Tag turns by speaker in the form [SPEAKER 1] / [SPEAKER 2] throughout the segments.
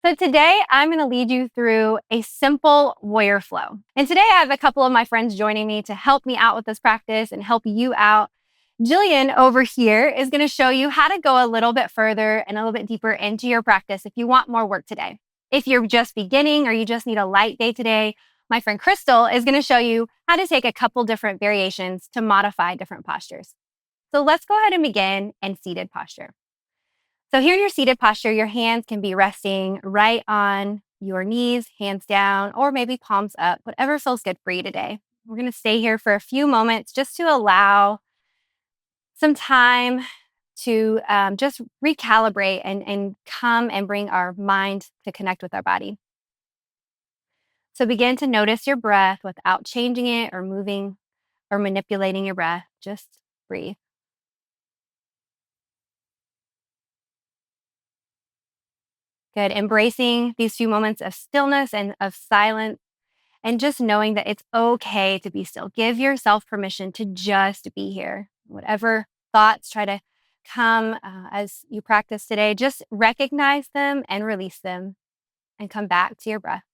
[SPEAKER 1] So today I'm going to lead you through a simple warrior flow. And today I have a couple of my friends joining me to help me out with this practice and help you out. Jillian over here is going to show you how to go a little bit further and a little bit deeper into your practice if you want more work today. If you're just beginning or you just need a light day today, my friend Crystal is going to show you how to take a couple different variations to modify different postures. So let's go ahead and begin in seated posture. So here in your seated posture, your hands can be resting right on your knees, hands down, or maybe palms up, whatever feels good for you today. We're going to stay here for a few moments just to allow some time to just recalibrate and come and bring our mind to connect with our body. So begin to notice your breath without changing it or moving or manipulating your breath. Just breathe. Good. Embracing these few moments of stillness and of silence, and just knowing that it's okay to be still. Give yourself permission to just be here. Whatever thoughts try to come as you practice today, just recognize them and release them and come back to your breath.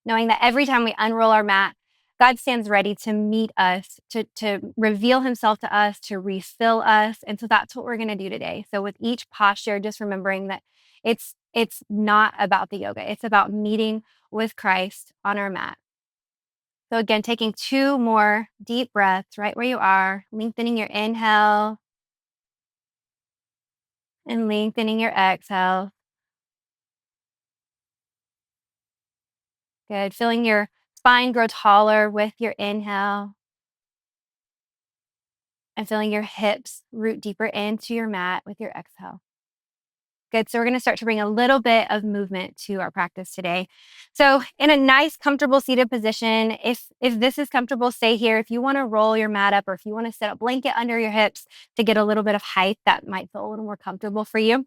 [SPEAKER 1] Knowing that every time we unroll our mat, God stands ready to meet us, to reveal himself to us, to refill us. And so that's what we're going to do today. So with each posture, just remembering that it's not about the yoga. It's about meeting with Christ on our mat. So again, taking 2 more deep breaths right where you are, lengthening your inhale and lengthening your exhale. Good. Feeling your spine grow taller with your inhale and feeling your hips root deeper into your mat with your exhale. Good. So we're going to start to bring a little bit of movement to our practice today. So in a nice, comfortable seated position, if this is comfortable, stay here. If you want to roll your mat up or if you want to set a blanket under your hips to get a little bit of height, that might feel a little more comfortable for you.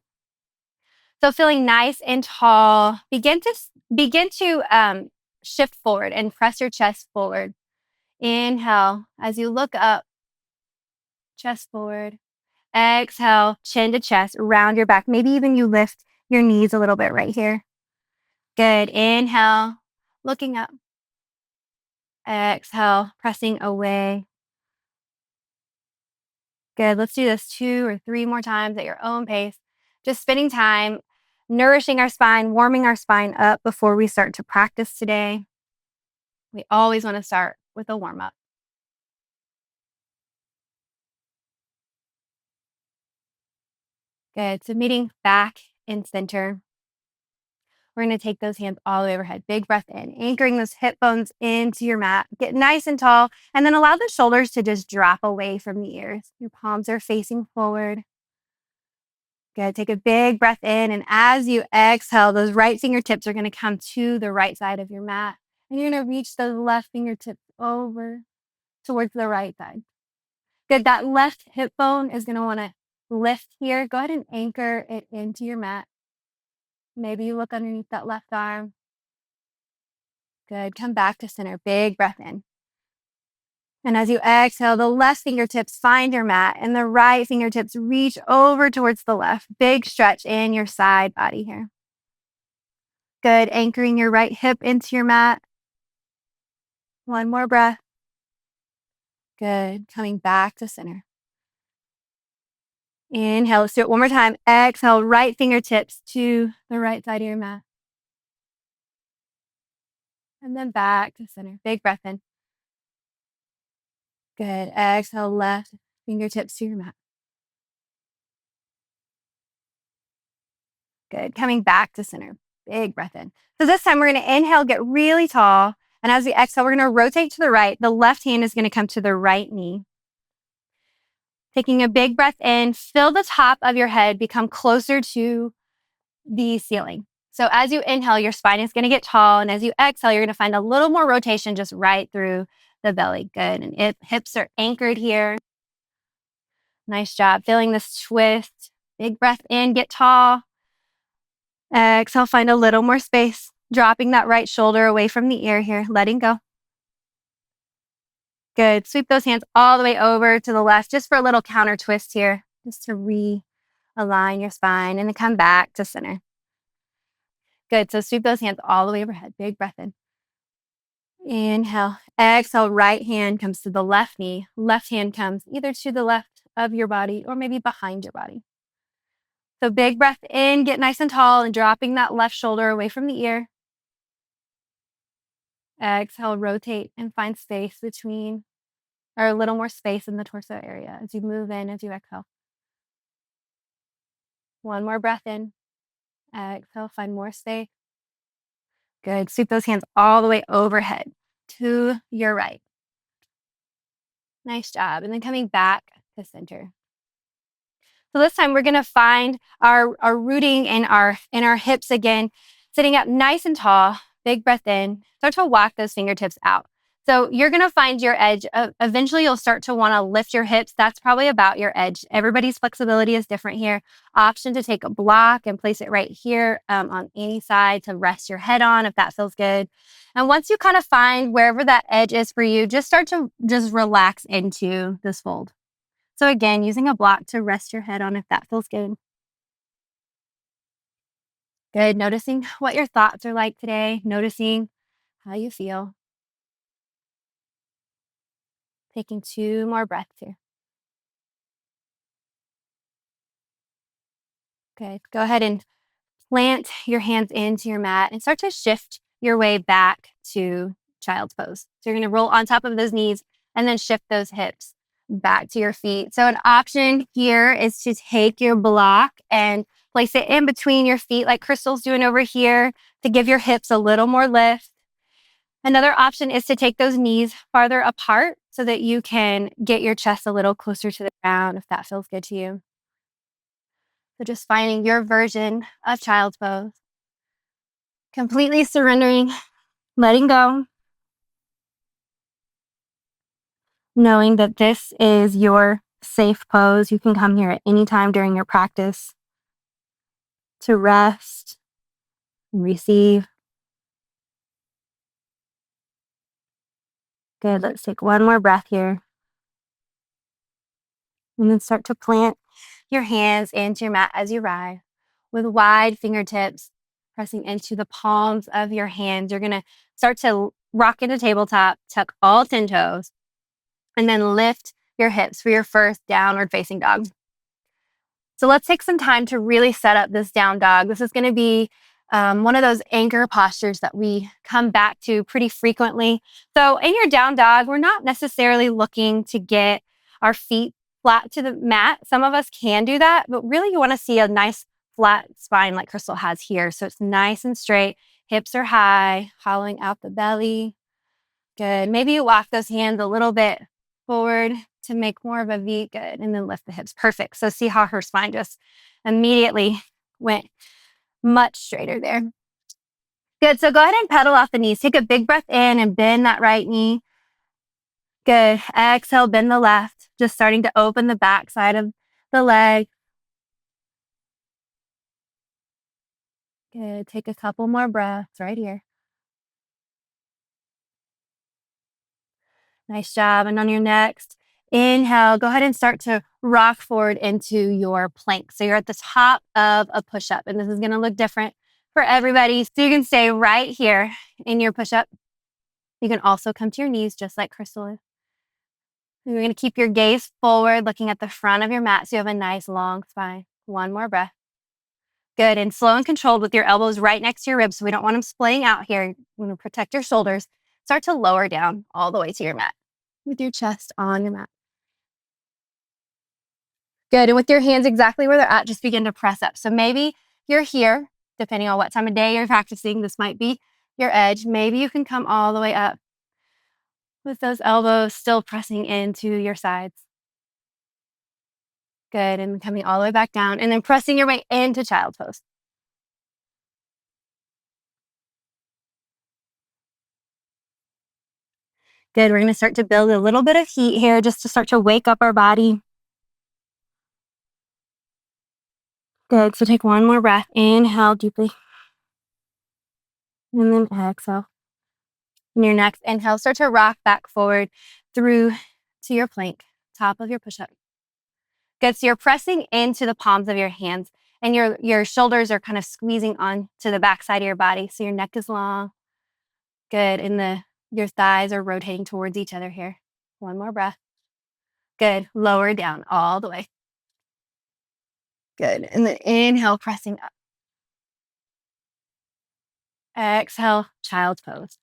[SPEAKER 1] So feeling nice and tall, begin to shift forward and press your chest forward. Inhale as you look up, chest forward. Exhale, chin to chest, round your back. Maybe even you lift your knees a little bit right here. Good. Inhale, looking up. Exhale, pressing away. Good. Let's do this 2 or 3 more times at your own pace. Just spending time nourishing our spine, warming our spine up before we start to practice today. We always want to start with a warm up. Good. So meeting back in center. We're going to take those hands all the way overhead. Big breath in, anchoring those hip bones into your mat. Get nice and tall, and then allow the shoulders to just drop away from the ears. Your palms are facing forward. Good. Take a big breath in, and as you exhale, those right fingertips are going to come to the right side of your mat, and you're going to reach those left fingertips over towards the right side. Good. That left hip bone is going to want to lift here. Go ahead and anchor it into your mat. Maybe you look underneath that left arm. Good. Come back to center. Big breath in. And as you exhale, the left fingertips find your mat and the right fingertips reach over towards the left. Big stretch in your side body here. Good. Anchoring your right hip into your mat. One more breath. Good. Coming back to center. Inhale. Let's do it one more time. Exhale. Right fingertips to the right side of your mat. And then back to center. Big breath in. Good. Exhale. Left fingertips to your mat. Good. Coming back to center. Big breath in. So this time we're going to inhale, get really tall. And as we exhale, we're going to rotate to the right. The left hand is going to come to the right knee. Taking a big breath in, fill the top of your head, become closer to the ceiling. So as you inhale, your spine is going to get tall. And as you exhale, you're going to find a little more rotation just right through the belly. Good. And hips are anchored here. Nice job. Feeling this twist. Big breath in, get tall. Exhale, find a little more space. Dropping that right shoulder away from the ear here, letting go. Good. Sweep those hands all the way over to the left, just for a little counter twist here, just to realign your spine and then come back to center. Good. So sweep those hands all the way overhead. Big breath in. Inhale. Exhale. Right hand comes to the left knee. Left hand comes either to the left of your body or maybe behind your body. So big breath in, get nice and tall and dropping that left shoulder away from the ear. Exhale, rotate and find space between, or a little more space in the torso area as you move in, as you exhale. One more breath in. Exhale, find more space. Good. Sweep those hands all the way overhead to your right. Nice job. And then coming back to center. So this time we're going to find our rooting in our hips again, sitting up nice and tall. Big breath in. Start to walk those fingertips out. So you're going to find your edge. Eventually, you'll start to want to lift your hips. That's probably about your edge. Everybody's flexibility is different here. Option to take a block and place it right here on any side to rest your head on if that feels good. And once you kind of find wherever that edge is for you, just start to just relax into this fold. So again, using a block to rest your head on if that feels good. Good. Noticing what your thoughts are like today. Noticing how you feel. Taking 2 more breaths here. Okay. Go ahead and plant your hands into your mat and start to shift your way back to child's pose. So you're going to roll on top of those knees and then shift those hips back to your feet. So an option here is to take your block and place it in between your feet like Crystal's doing over here to give your hips a little more lift. Another option is to take those knees farther apart so that you can get your chest a little closer to the ground if that feels good to you. So just finding your version of child's pose. Completely surrendering, letting go, knowing that this is your safe pose. You can come here at any time during your practice to rest and receive. Good. Let's take one more breath here. And then start to plant your hands into your mat as you rise with wide fingertips pressing into the palms of your hands. You're going to start to rock into tabletop, tuck all 10 toes, and then lift your hips for your first downward facing dog. So let's take some time to really set up this down dog. This is going to be one of those anchor postures that we come back to pretty frequently. So in your down dog, we're not necessarily looking to get our feet flat to the mat. Some of us can do that, but really you want to see a nice flat spine like Crystal has here. So it's nice and straight. Hips are high, hollowing out the belly. Good. Maybe you walk those hands a little bit forward to make more of a V. Good. And then lift the hips. Perfect. So see how her spine just immediately went much straighter there. Good. So go ahead and pedal off the knees. Take a big breath in and bend that right knee. Good. Exhale, bend the left. Just starting to open the back side of the leg. Good. Take a couple more breaths right here. Nice job. And on your next inhale, go ahead and start to rock forward into your plank. So you're at the top of a push-up, and this is going to look different for everybody. So you can stay right here in your push-up. You can also come to your knees just like Crystal is. You're going to keep your gaze forward, looking at the front of your mat so you have a nice long spine. One more breath. Good. And slow and controlled with your elbows right next to your ribs. So we don't want them splaying out here. You want to protect your shoulders. Start to lower down all the way to your mat with your chest on your mat. Good. And with your hands exactly where they're at, just begin to press up. So maybe you're here, depending on what time of day you're practicing. This might be your edge. Maybe you can come all the way up with those elbows still pressing into your sides. Good. And coming all the way back down and then pressing your way into child's pose. Good. We're going to start to build a little bit of heat here just to start to wake up our body. Good. So take one more breath. Inhale deeply. And then exhale. And your next inhale, start to rock back forward through to your plank, top of your push-up. Good. So you're pressing into the palms of your hands. And your shoulders are kind of squeezing on to the back side of your body. So your neck is long. Good. And your thighs are rotating towards each other here. One more breath. Good. Lower down all the way. Good. And then inhale, pressing up. Exhale, child's pose.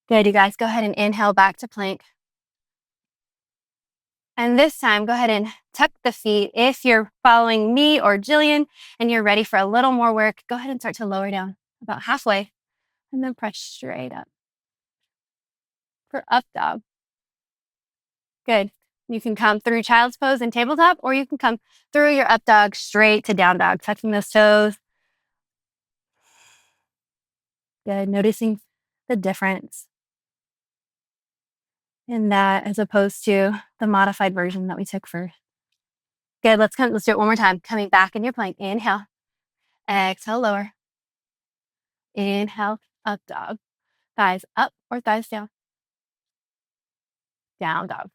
[SPEAKER 1] Good, you guys. Go ahead and inhale back to plank. And this time, go ahead and tuck the feet. If you're following me or Jillian and you're ready for a little more work, go ahead and start to lower down about halfway and then press straight up for up dog. Good. You can come through child's pose and tabletop, or you can come through your up dog straight to down dog, touching those toes. Good. Noticing the difference in that as opposed to the modified version that we took first. Good. Let's do it one more time. Coming back in your plank. Inhale. Exhale, lower. Inhale, up dog. Thighs up or thighs down. Down dog.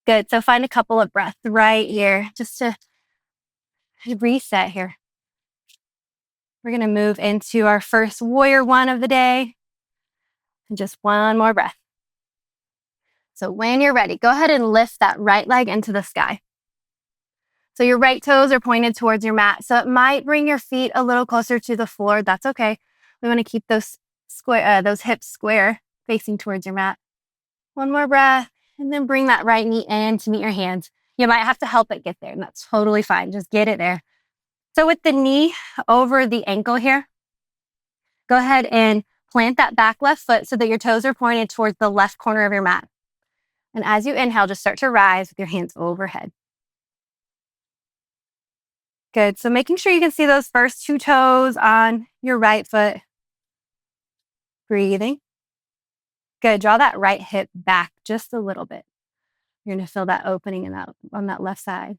[SPEAKER 1] Good. So find a couple of breaths right here just to reset here. We're going to move into our first warrior one of the day. And just one more breath. So when you're ready, go ahead and lift that right leg into the sky. So your right toes are pointed towards your mat. So it might bring your feet a little closer to the floor. That's okay. We want to keep those hips square, facing towards your mat. One more breath, and then bring that right knee in to meet your hands. You might have to help it get there, and that's totally fine. Just get it there. So with the knee over the ankle here, go ahead and plant that back left foot so that your toes are pointed towards the left corner of your mat. And as you inhale, just start to rise with your hands overhead. Good. So making sure you can see those first two toes on your right foot. Breathing. Good. Draw that right hip back just a little bit. You're going to feel that opening on that left side.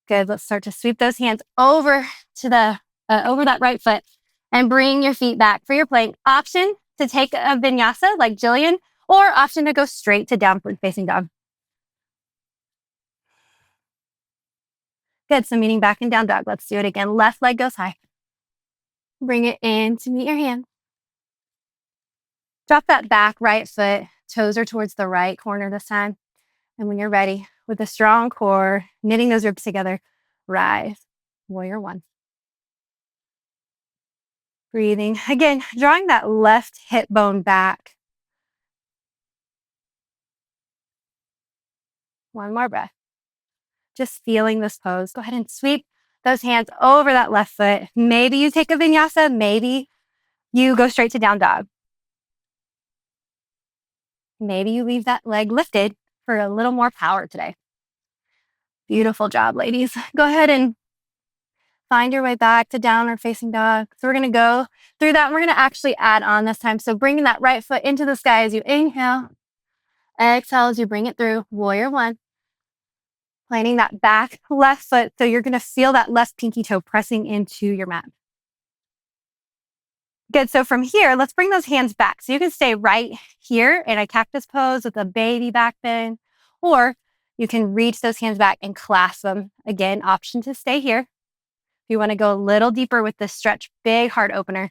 [SPEAKER 1] Good. Let's start to sweep those hands over to over that right foot and bring your feet back for your plank. Option to take a vinyasa like Jillian, or option to go straight to downward facing dog. Good. So meeting back in down dog. Let's do it again. Left leg goes high. Bring it in to meet your hand. Drop that back right foot. Toes are towards the right corner this time. And when you're ready, with a strong core, knitting those ribs together, rise. Warrior one. Breathing. Again, drawing that left hip bone back. One more breath. Just feeling this pose. Go ahead and sweep those hands over that left foot. Maybe you take a vinyasa. Maybe you go straight to down dog. Maybe you leave that leg lifted for a little more power today. Beautiful job, ladies. Go ahead and find your way back to downward facing dog. So we're going to go through that. And we're going to actually add on this time. So bringing that right foot into the sky as you inhale. Exhale as you bring it through. Warrior one. Planting that back left foot. So you're going to feel that left pinky toe pressing into your mat. Good. So from here, let's bring those hands back. So you can stay right here in a cactus pose with a baby back bend, or you can reach those hands back and clasp them. Again, option to stay here. If you want to go a little deeper with this stretch, big heart opener,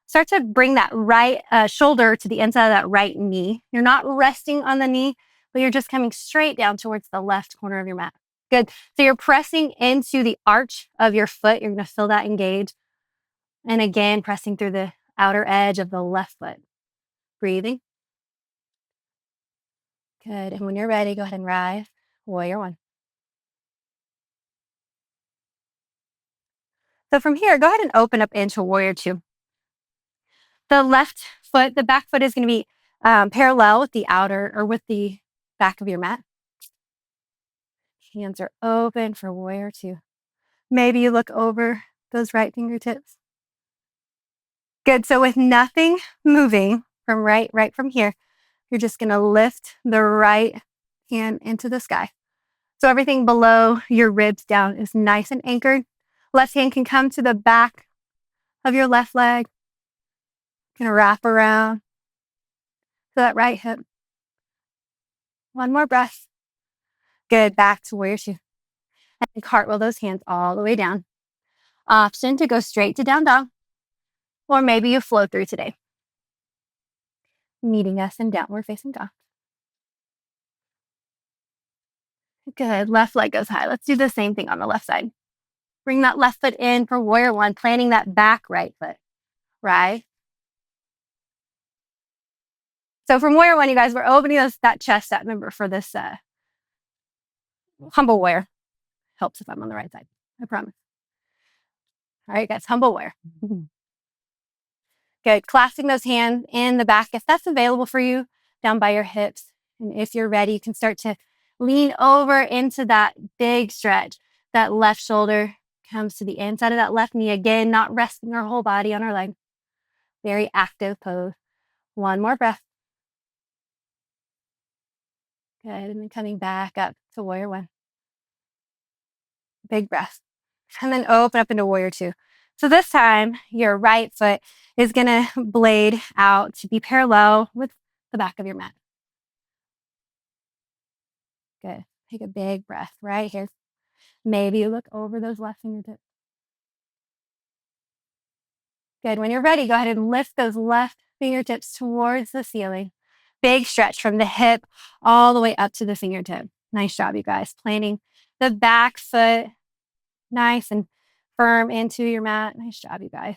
[SPEAKER 1] start to bring that right shoulder to the inside of that right knee. You're not resting on the knee, but you're just coming straight down towards the left corner of your mat. Good. So you're pressing into the arch of your foot. You're going to feel that engage. And again, pressing through the outer edge of the left foot. Breathing. Good. And when you're ready, go ahead and rise. Warrior one. So from here, go ahead and open up into warrior two. The left foot, the back foot is going to be parallel with the outer or with the back of your mat. Hands are open for warrior two. Maybe you look over those right fingertips. Good. So with nothing moving from right from here, you're just going to lift the right hand into the sky. So everything below your ribs down is nice and anchored. Left hand can come to the back of your left leg. Going to wrap around to that right hip. One more breath. Good. Back to warrior two. And then cartwheel those hands all the way down. Option to go straight to down dog, or maybe you flow through today, meeting us in downward facing dog. Good. Left leg goes high. Let's do the same thing on the left side. Bring that left foot in for warrior one, planting that back right foot. Right. So from warrior one, you guys, we're opening that chest out. Remember, for this humble warrior. Helps if I'm on the right side. I promise. All right, guys. Humble warrior. Good. Clasping those hands in the back, if that's available for you, down by your hips. And if you're ready, you can start to lean over into that big stretch. That left shoulder comes to the inside of that left knee. Again, not resting our whole body on our leg. Very active pose. One more breath. Good. And then coming back up to warrior one. Big breath. And then open up into warrior two. So this time, your right foot is going to blade out to be parallel with the back of your mat. Good. Take a big breath right here. Maybe you look over those left fingertips. Good. When you're ready, go ahead and lift those left fingertips towards the ceiling. Big stretch from the hip all the way up to the fingertip. Nice job, you guys. Planting the back foot nice and firm into your mat. Nice job, you guys.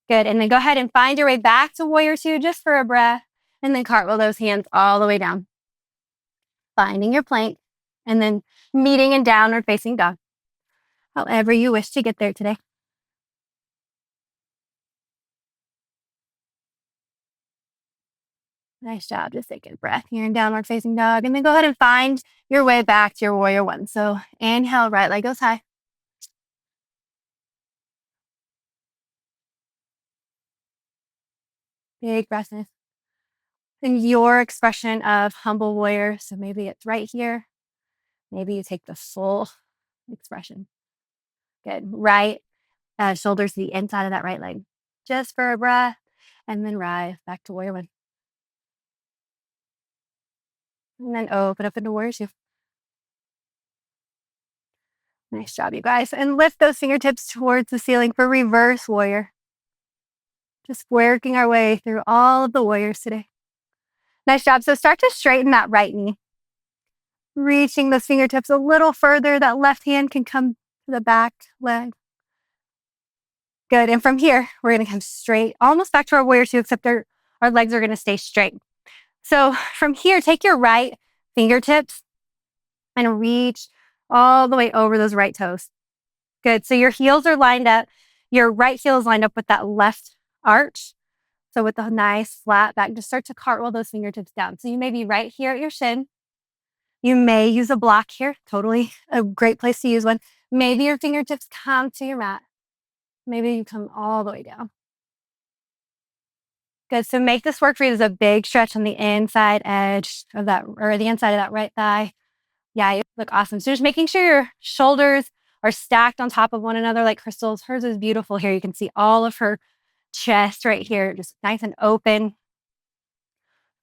[SPEAKER 1] Good. And then go ahead and find your way back to warrior two just for a breath. And then cartwheel those hands all the way down. Finding your plank. And then meeting in downward facing dog. However you wish to get there today. Nice job. Just take a breath here in downward facing dog. And then go ahead and find your way back to your warrior one. So inhale, right leg goes high. Big breath in. And your expression of humble warrior. So maybe it's right here. Maybe you take the full expression. Good. Right shoulders to the inside of that right leg. Just for a breath. And then rise back to warrior one. And then open up into warrior two. Nice job, you guys. And lift those fingertips towards the ceiling for reverse warrior. Just working our way through all of the warriors today. Nice job. So start to straighten that right knee. Reaching those fingertips a little further. That left hand can come to the back leg. Good. And from here, we're going to come straight, almost back to our warrior two, except our legs are going to stay straight. So from here, take your right fingertips and reach all the way over those right toes. Good. So your heels are lined up. Your right heel is lined up with that left arch. So with the nice flat back, just start to cartwheel those fingertips down. So you may be right here at your shin. You may use a block here. Totally a great place to use one. Maybe your fingertips come to your mat. Maybe you come all the way down. Good. So make this work for you. There's a big stretch on the inside edge of that, or the inside of that right thigh. Yeah, you look awesome. So just making sure your shoulders are stacked on top of one another like crystals. Hers is beautiful here. You can see all of her chest right here, just nice and open.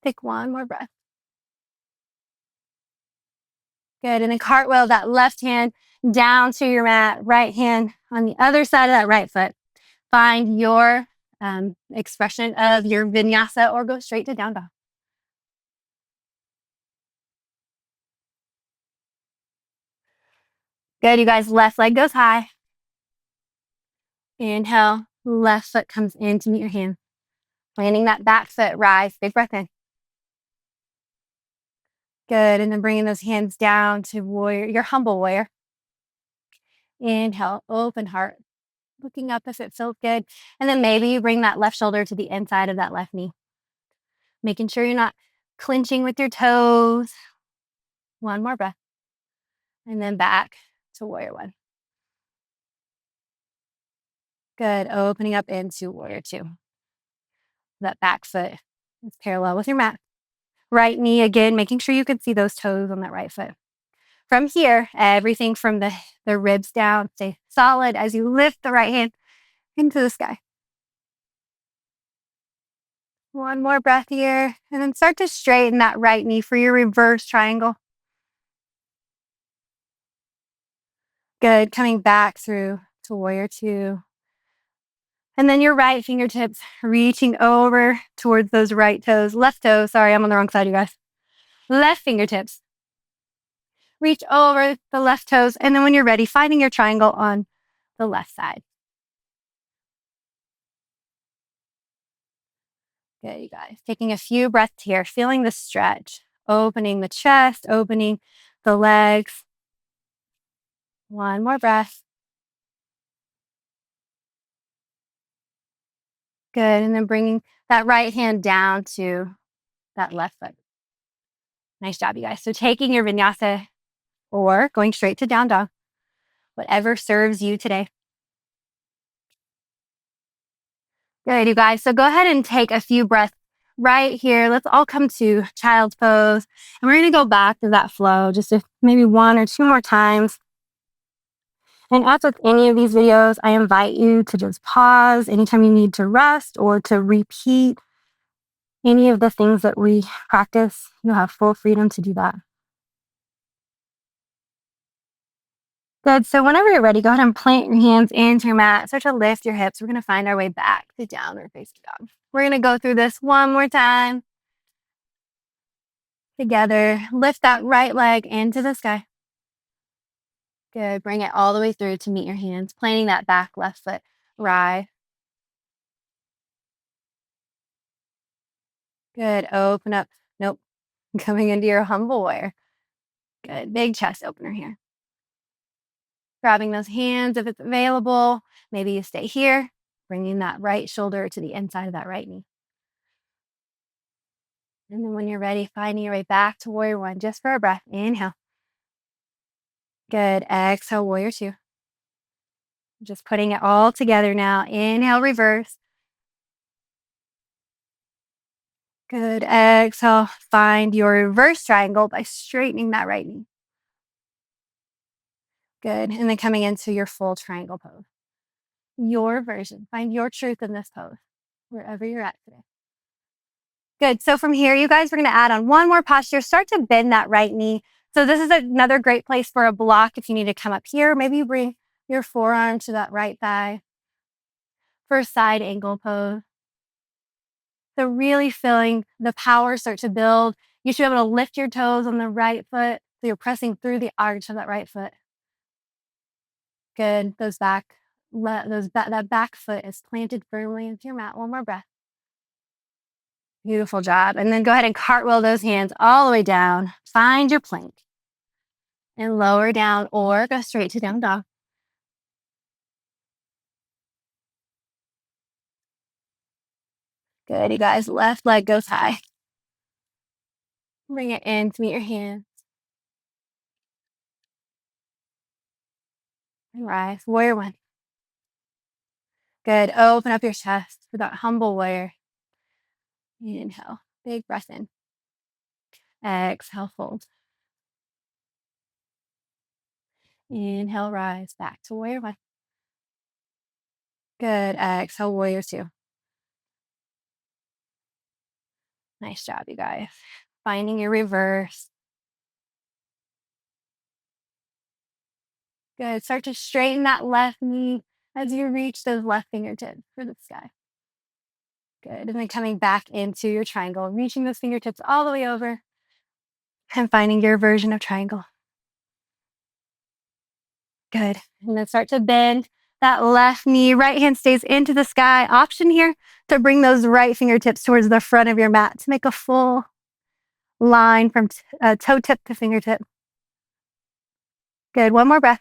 [SPEAKER 1] Take one more breath. Good. And then cartwheel that left hand down to your mat, right hand on the other side of that right foot. Find your expression of your vinyasa or go straight to down dog. Good, you guys. Left leg goes high. Inhale, left foot comes in to meet your hand. Planting that back foot, rise, big breath in. Good, and then bringing those hands down to warrior, your humble warrior. Inhale, open heart. Looking up if it feels good. And then maybe you bring that left shoulder to the inside of that left knee. Making sure you're not clenching with your toes. One more breath. And then back to warrior one. Good. Opening up into warrior two. That back foot is parallel with your mat. Right knee again, making sure you can see those toes on that right foot. From here, everything from the ribs down, stay solid as you lift the right hand into the sky. One more breath here. And then start to straighten that right knee for your reverse triangle. Good. Coming back through to warrior two. And then your right fingertips reaching over towards those right toes. Left toes. Sorry, I'm on the wrong side, you guys. Left fingertips. Reach over the left toes. And then when you're ready, finding your triangle on the left side. Good, you guys. Taking a few breaths here, feeling the stretch. Opening the chest, opening the legs. One more breath. Good. And then bringing that right hand down to that left foot. Nice job, you guys. So taking your vinyasa or going straight to down dog, whatever serves you today. Good, you guys. So go ahead and take a few breaths right here. Let's all come to child's pose. And we're going to go back to that flow just maybe one or two more times. And as with any of these videos, I invite you to just pause anytime you need to rest or to repeat any of the things that we practice. You'll have full freedom to do that. Good. So whenever you're ready, go ahead and plant your hands into your mat. Start to lift your hips. We're going to find our way back to downward facing dog. We're going to go through this one more time. Together. Lift that right leg into the sky. Good. Bring it all the way through to meet your hands. Planting that back left foot. Rise. Good. Open up. Nope. Coming into your humble warrior. Good. Big chest opener here. Grabbing those hands if it's available. Maybe you stay here. Bringing that right shoulder to the inside of that right knee. And then when you're ready, finding your way back to warrior one just for a breath. Inhale. Good. Exhale, warrior two. Just putting it all together now. Inhale, reverse. Good. Exhale. Find your reverse triangle by straightening that right knee. Good. And then coming into your full triangle pose. Your version. Find your truth in this pose, wherever you're at today. Good. So from here, you guys, we're going to add on one more posture. Start to bend that right knee. So this is another great place for a block if you need to come up here. Maybe you bring your forearm to that right thigh for a side angle pose. So really feeling the power start to build. You should be able to lift your toes on the right foot. So you're pressing through the arch of that right foot. Good. That back foot is planted firmly into your mat. One more breath. Beautiful job. And then go ahead and cartwheel those hands all the way down. Find your plank. And lower down or go straight to down dog. Good, you guys. Left leg goes high. Bring it in to meet your hands. And rise. Warrior one. Good. Open up your chest for that humble warrior. Inhale. Big breath in. Exhale, fold. Inhale, rise back to warrior one. Good. Exhale, warrior two. Nice job, you guys. Finding your reverse. Good. Start to straighten that left knee as you reach those left fingertips for the sky. Good. And then coming back into your triangle, reaching those fingertips all the way over and finding your version of triangle. Good. And then start to bend that left knee. Right hand stays into the sky. Option here to bring those right fingertips towards the front of your mat to make a full line from toe tip to fingertip. Good. One more breath.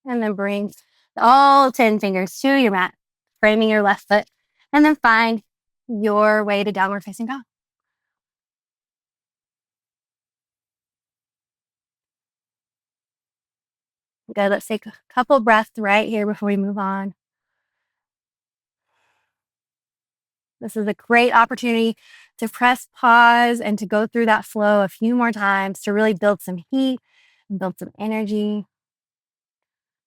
[SPEAKER 1] And then bring all 10 fingers to your mat, framing your left foot. And then find your way to downward facing dog. Good. Let's take a couple breaths right here before we move on. This is a great opportunity to press pause and to go through that flow a few more times to really build some heat and build some energy.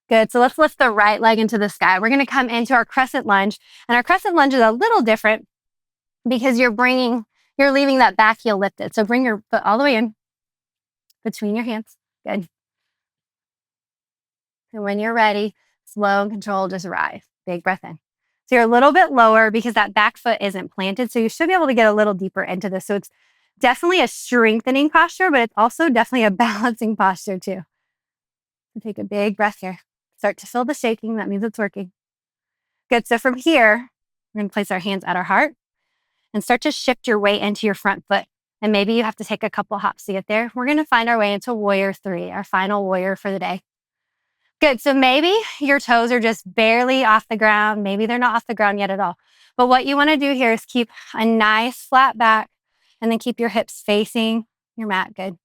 [SPEAKER 1] Good. So let's lift the right leg into the sky. We're going to come into our crescent lunge. And our crescent lunge is a little different. because you're leaving that back heel lifted. So bring your foot all the way in between your hands. Good. And when you're ready, slow and controlled, just rise. Big breath in. So you're a little bit lower because that back foot isn't planted. So you should be able to get a little deeper into this. So it's definitely a strengthening posture, but it's also definitely a balancing posture too. So take a big breath here. Start to feel the shaking. That means it's working. Good. So from here, we're going to place our hands at our heart and start to shift your weight into your front foot. And maybe you have to take a couple hops to get there. We're going to find our way into warrior 3, our final warrior for the day. Good. So maybe your toes are just barely off the ground. Maybe they're not off the ground yet at all. But what you want to do here is keep a nice flat back and then keep your hips facing your mat. Good.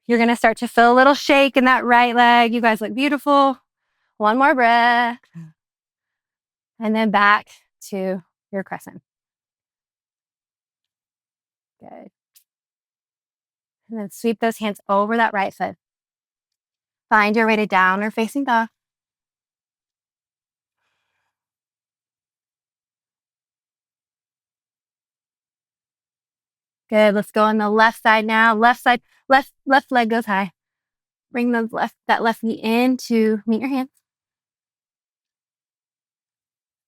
[SPEAKER 1] You're going to start to feel a little shake in that right leg. You guys look beautiful. One more breath. And then back to your crescent. Good. And then sweep those hands over that right foot. Find your way to downward facing dog. Good. Let's go on the left side now. Left side, left leg goes high. Bring that left knee in to meet your hands.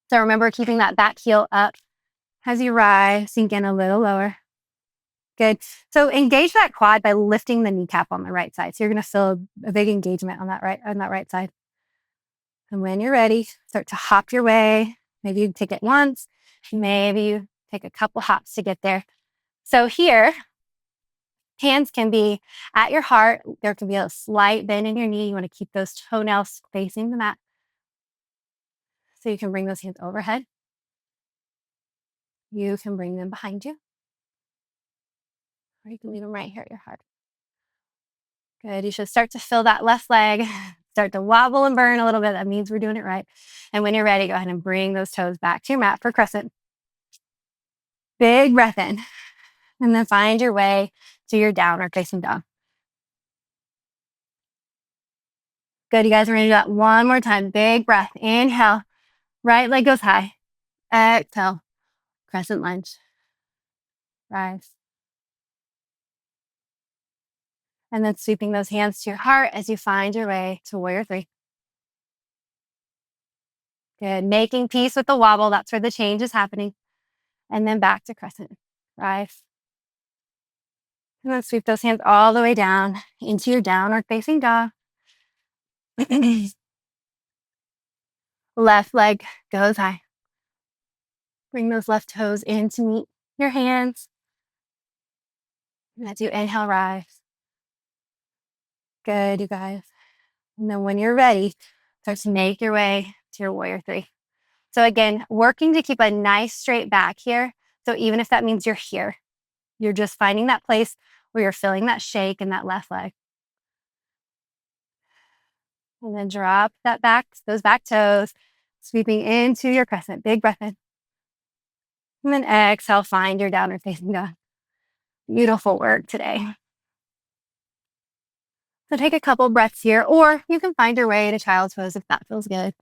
[SPEAKER 1] So remember keeping that back heel up as you rise, sink in a little lower. Good. So engage that quad by lifting the kneecap on the right side. So you're going to feel a big engagement on that right side. And when you're ready, start to hop your way. Maybe you take it once. Maybe you take a couple hops to get there. So here, hands can be at your heart. There can be a slight bend in your knee. You want to keep those toenails facing the mat. So you can bring those hands overhead. You can bring them behind you. Or you can leave them right here at your heart. Good. You should start to feel that left leg start to wobble and burn a little bit. That means we're doing it right. And when you're ready, go ahead and bring those toes back to your mat for crescent. Big breath in. And then find your way to your downward facing dog. Good. You guys are going to do that one more time. Big breath. Inhale. Right leg goes high. Exhale. Crescent lunge. Rise. And then sweeping those hands to your heart as you find your way to warrior 3. Good. Making peace with the wobble. That's where the change is happening. And then back to crescent. Rise. And then sweep those hands all the way down into your downward facing dog. Left leg goes high. Bring those left toes in to meet your hands. And as you inhale, rise. Good, you guys. And then when you're ready, start to make your way to your warrior 3. So again, working to keep a nice straight back here. So even if that means you're here, you're just finding that place where you're feeling that shake in that left leg. And then drop those back toes, sweeping into your crescent. Big breath in. And then exhale, find your downward facing dog. Beautiful work today. So take a couple breaths here, or you can find your way to child's pose if that feels good.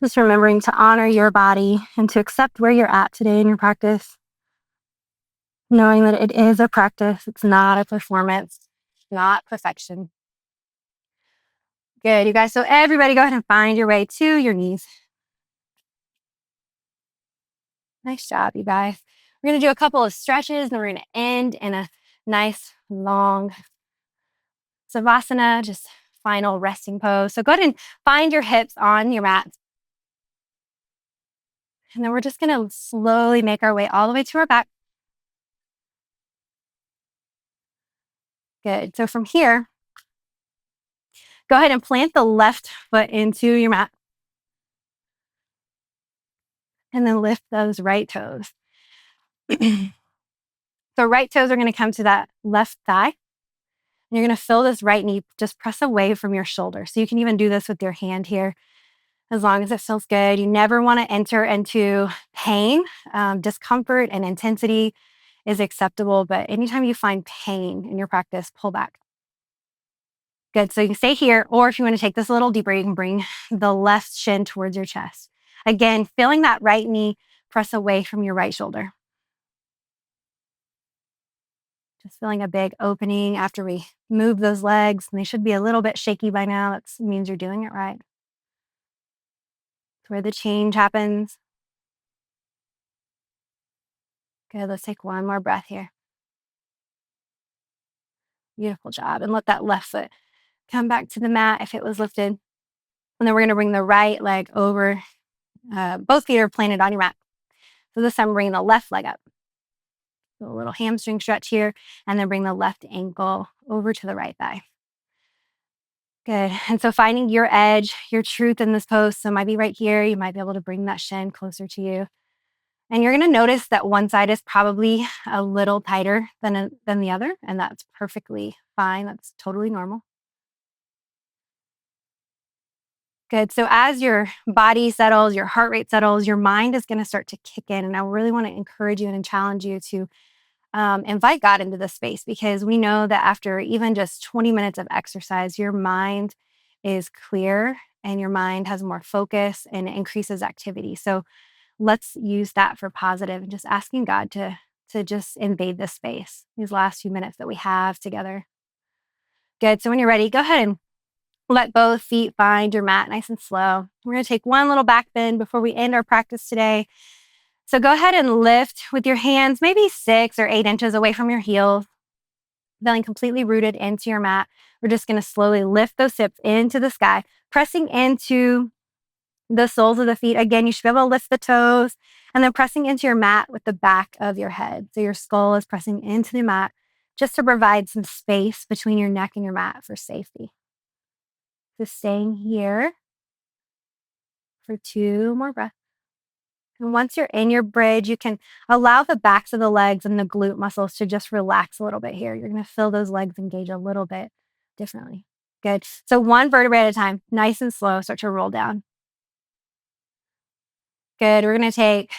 [SPEAKER 1] Just remembering to honor your body and to accept where you're at today in your practice. Knowing that it is a practice, it's not a performance, not perfection. Good, you guys. So everybody go ahead and find your way to your knees. Nice job, you guys. We're going to do a couple of stretches, and we're going to end in a nice, long savasana, just final resting pose. So go ahead and find your hips on your mat. And then we're just going to slowly make our way all the way to our back. Good. So from here, go ahead and plant the left foot into your mat. And then lift those right toes. So right toes are going to come to that left thigh. And you're going to feel this right knee just press away from your shoulder. So you can even do this with your hand here as long as it feels good. You never want to enter into pain. Discomfort and intensity is acceptable, but anytime you find pain in your practice, pull back. Good. So you can stay here, or if you want to take this a little deeper, you can bring the left shin towards your chest. Again, feeling that right knee press away from your right shoulder. Just feeling a big opening after we move those legs. And they should be a little bit shaky by now. That means you're doing it right. It's where the change happens. Good. Let's take one more breath here. Beautiful job. And let that left foot come back to the mat if it was lifted. And then we're going to bring the right leg over. Both feet are planted on your mat. So this time, bringing the left leg up. So a little hamstring stretch here, and then bring the left ankle over to the right thigh. Good. And so finding your edge, your truth in this pose. So it might be right here. You might be able to bring that shin closer to you. And you're going to notice that one side is probably a little tighter than the other, and that's perfectly fine. That's totally normal. Good. So as your body settles, your heart rate settles, your mind is going to start to kick in. And I really want to encourage you and challenge you to invite God into this space, because we know that after even just 20 minutes of exercise, your mind is clear and your mind has more focus and it increases activity. So let's use that for positive and just asking God to just invade this space, these last few minutes that we have together. Good. So when you're ready, go ahead and let both feet find your mat nice and slow. We're going to take one little back bend before we end our practice today. So go ahead and lift with your hands maybe 6 or 8 inches away from your heels, feeling completely rooted into your mat. We're just going to slowly lift those hips into the sky, pressing into the soles of the feet. Again, you should be able to lift the toes and then pressing into your mat with the back of your head. So your skull is pressing into the mat just to provide some space between your neck and your mat for safety. Just staying here for 2 more breaths. And once you're in your bridge, you can allow the backs of the legs and the glute muscles to just relax a little bit here. You're going to feel those legs engage a little bit differently. Good. So one vertebrae at a time, nice and slow, start to roll down. Good. We're going to take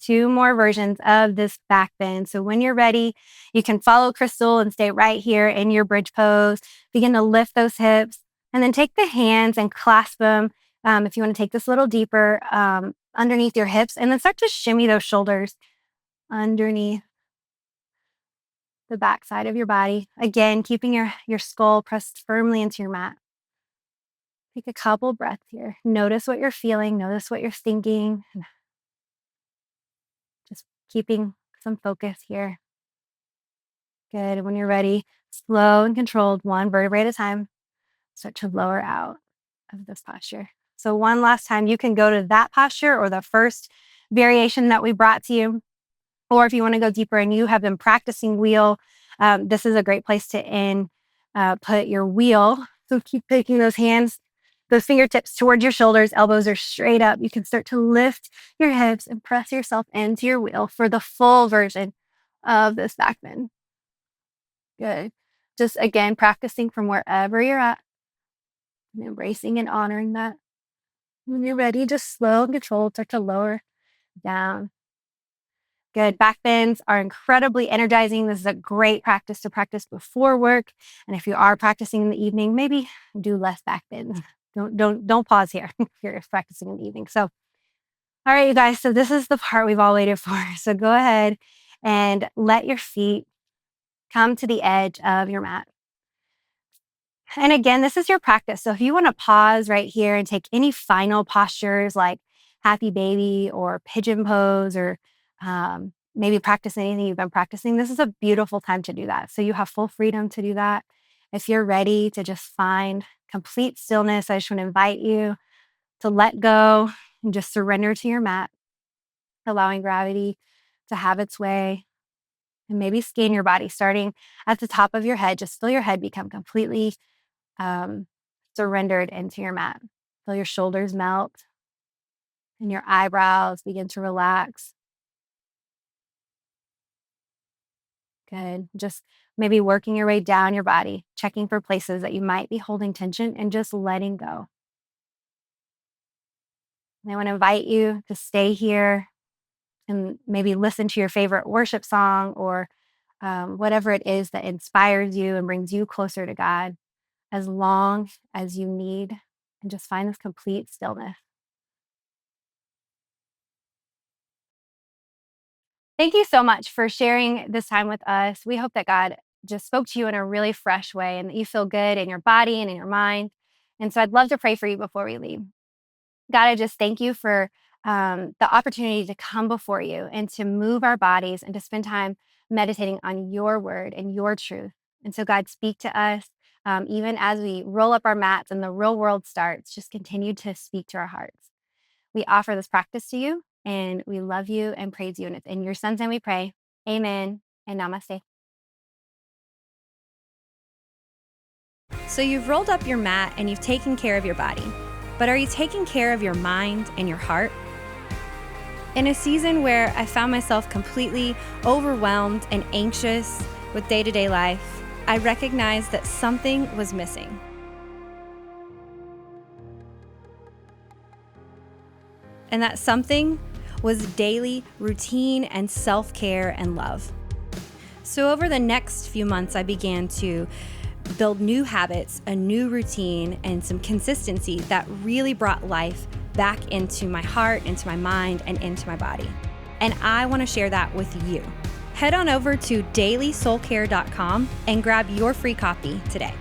[SPEAKER 1] 2 more versions of this back bend. So when you're ready, you can follow Crystal and stay right here in your bridge pose. Begin to lift those hips and then take the hands and clasp them. If you want to take this a little deeper, underneath your hips, and then start to shimmy those shoulders underneath the back side of your body. Again, keeping your skull pressed firmly into your mat. Take a couple breaths here. Notice what you're feeling. Notice what you're thinking. Just keeping some focus here. Good. When you're ready, slow and controlled, one vertebrae at a time, start to lower out of this posture. So one last time, you can go to that posture or the first variation that we brought to you. Or if you want to go deeper and you have been practicing wheel, this is a great place to end. Put your wheel. So keep taking those hands, those fingertips towards your shoulders, elbows are straight up. You can start to lift your hips and press yourself into your wheel for the full version of this back bend. Good. Just again, practicing from wherever you're at and embracing and honoring that. When you're ready, just slow and controlled, start to lower down. Good. Back bends are incredibly energizing. This is a great practice to practice before work. And if you are practicing in the evening, maybe do less back bends. Don't pause here if you're practicing in the evening. So, all right, you guys. So this is the part we've all waited for. So go ahead and let your feet come to the edge of your mat. And again, this is your practice. So if you want to pause right here and take any final postures like happy baby or pigeon pose, or maybe practice anything you've been practicing, this is a beautiful time to do that. So you have full freedom to do that. If you're ready to just find complete stillness, I just want to invite you to let go and just surrender to your mat, allowing gravity to have its way. And maybe scan your body starting at the top of your head. Just feel your head become completely surrendered into your mat. Feel your shoulders melt and your eyebrows begin to relax. Good. Just maybe working your way down your body, checking for places that you might be holding tension and just letting go. And I want to invite you to stay here and maybe listen to your favorite worship song or whatever it is that inspires you and brings you closer to God. as long as you need, and just find this complete stillness. Thank you so much for sharing this time with us. We hope that God just spoke to you in a really fresh way and that you feel good in your body and in your mind. And so I'd love to pray for you before we leave. God, I just thank you for the opportunity to come before you and to move our bodies and to spend time meditating on your word and your truth. And so, God, speak to us even as we roll up our mats and the real world starts. Just continue to speak to our hearts. We offer this practice to you and we love you and praise you. And it's in your son's name we pray. Amen and namaste. So you've rolled up your mat and you've taken care of your body. But are you taking care of your mind and your heart? In a season where I found myself completely overwhelmed and anxious with day-to-day life, I recognized that something was missing. And that something was daily routine and self-care and love. So over the next few months, I began to build new habits, a new routine, and some consistency that really brought life back into my heart, into my mind, and into my body. And I want to share that with you. Head on over to dailysoulcare.com and grab your free copy today.